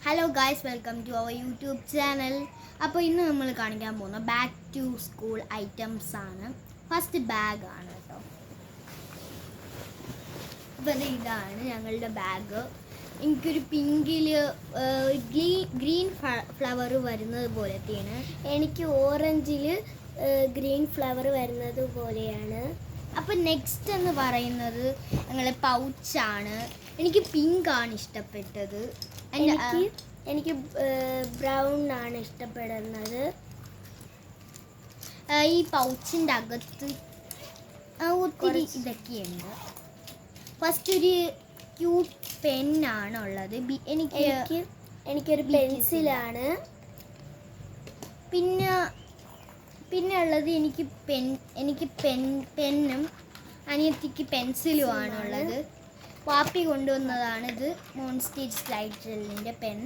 Hello guys, welcome to our YouTube channel. അപ്പോൾ ഇന്ന് നമ്മൾ കാണിക്കാൻ പോകുന്ന ബാക്ക് ടു സ്കൂൾ ഐറ്റംസ് ആണ്. ഫസ്റ്റ് ബാഗാണ് കേട്ടോ. അപ്പോൾ ഇതാണ് ഞങ്ങളുടെ ബാഗ്. എനിക്കൊരു പിങ്കിൽ ഗ്രീൻ ഫ്ലവർ വരുന്നത് പോലത്തെയാണ്. എനിക്ക് ഓറഞ്ചിൽ ഗ്രീൻ ഫ്ലവർ വരുന്നത് പോലെയാണ്. അപ്പോൾ നെക്സ്റ്റ് എന്ന് പറയുന്നത് ഞങ്ങളുടെ പൗച്ചാണ്. എനിക്ക് പിങ്ക് ആണ് ഇഷ്ടപ്പെട്ടത്. എനിക്ക് ബ്രൗൺ ആണ് ഇഷ്ടപ്പെടുന്നത്. ഈ പൗച്ചിൻ്റെ അകത്ത് ഒത്തിരി ഇതൊക്കെയുണ്ട്. ഫസ്റ്റ് ഒരു ക്യൂട്ട് പെന്നാണ് ഉള്ളത്. എനിക്കൊരു പെൻസിലാണ്. പിന്നെ ഉള്ളത് എനിക്ക് പെന്നും അനിയത്തിക്ക് പെൻസിലും ആണുള്ളത്. വാപ്പി കൊണ്ടുവന്നതാണ് ഇത്, മോൺസ്റ്റേജ് സ്ലൈഡ് ജെല്ലിൻ്റെ പെൻ.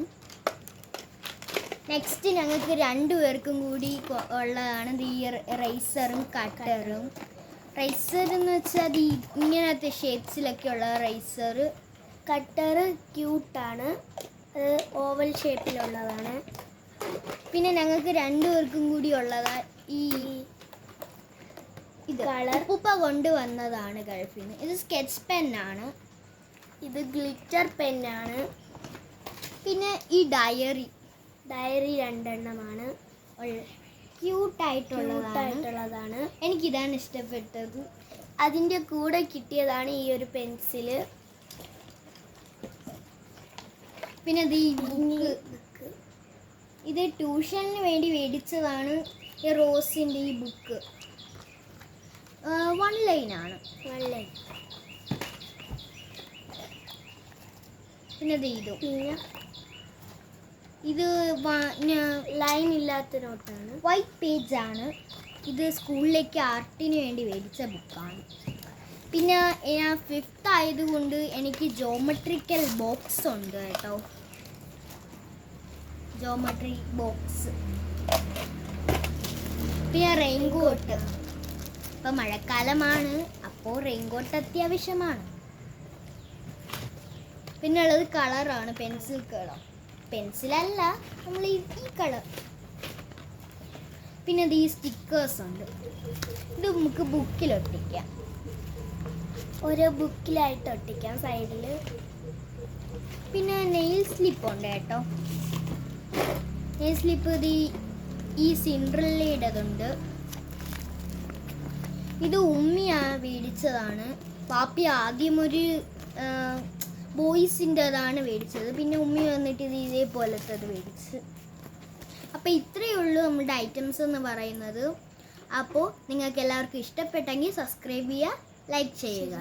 നെക്സ്റ്റ് ഞങ്ങൾക്ക് രണ്ടുപേർക്കും കൂടി ഉള്ളതാണ് ഈ റൈസറും കട്ടറും. റൈസർ എന്ന് വെച്ചാൽ അത് ഇങ്ങനത്തെ ഷേപ്സിലൊക്കെ ഉള്ള റൈസർ. കട്ടർ ക്യൂട്ടാണ്, അത് ഓവൽ ഷേപ്പിലുള്ളതാണ്. പിന്നെ ഞങ്ങൾക്ക് രണ്ടുപേർക്കും കൂടി ഉള്ളത് ഇത് കളർ ഉപ്പ കൊണ്ടുവന്നതാണ് ഗൾഫിൽ നിന്ന്. ഇത് സ്കെച്ച് പെന്നാണ്. ഇത് ഗ്ലിറ്റർ പെന്നാണ്. പിന്നെ ഈ ഡയറി രണ്ടെണ്ണമാണ്. ക്യൂട്ടായിട്ടുള്ളതാണ്. എനിക്കിതാണ് ഇഷ്ടപ്പെട്ടത്. അതിൻ്റെ കൂടെ കിട്ടിയതാണ് ഈ ഒരു പെൻസില്. പിന്നെ ഇത് ട്യൂഷന് വേണ്ടി മേടിച്ചതാണ്. ഈ റോസിൻ്റെ ഈ ബുക്ക് 1 ലൈനാണ്. പിന്നെ ഇത് ലൈൻ ഇല്ലാത്ത നോട്ടാണ്, വൈറ്റ് പേജാണ്. ഇത് സ്കൂളിലേക്ക് ആർട്ടിന് വേണ്ടി മേടിച്ച ബുക്കാണ്. പിന്നെ ഞാൻ 5th ആയതുകൊണ്ട് എനിക്ക് ജോമെട്രിക്കൽ ബോക്സ് ഉണ്ട് കേട്ടോ. Geometry box. പിന്നെ റെയിൻകോട്ട്. ഇപ്പം മഴക്കാലമാണ്, അപ്പോൾ റെയിൻകോട്ട് അത്യാവശ്യമാണ്. പിന്നെ ഉള്ളത് കളറാണ്, പെൻസിൽ കളർ. പെൻസിലല്ല, നമ്മൾ ഈ കളർ. പിന്നെ ഈ സ്റ്റിക്കേഴ്സ് ഉണ്ട്. ഇത് നമുക്ക് ബുക്കിലൊട്ടിക്കാം, ഓരോ ബുക്കിലായിട്ട് ഒട്ടിക്കാം സൈഡിൽ. പിന്നെ നെയിൽ സ്ലിപ്പ് ഉണ്ട് കേട്ടോ. നെയിൽ സ്ലിപ്പ് ഈ സിൻഡ്രല്ലയുടേതുണ്ട്. ഇത് ഉമ്മിയാണ് മേടിച്ചതാണ്. പാപ്പി ആദ്യം ഒരു ബോയ്സിൻ്റെതാണ് മേടിച്ചത്. പിന്നെ ഉമ്മി വന്നിട്ട് ഇത് ഇതേപോലത്തത് മേടിച്ച്. അപ്പോൾ ഇത്രയേ ഉള്ളൂ നമ്മുടെ ഐറ്റംസ് എന്ന് പറയുന്നത്. അപ്പോൾ നിങ്ങൾക്ക് എല്ലാവർക്കും ഇഷ്ടപ്പെട്ടെങ്കിൽ സബ്സ്ക്രൈബ് ചെയ്യുക, ലൈക്ക് ചെയ്യുക.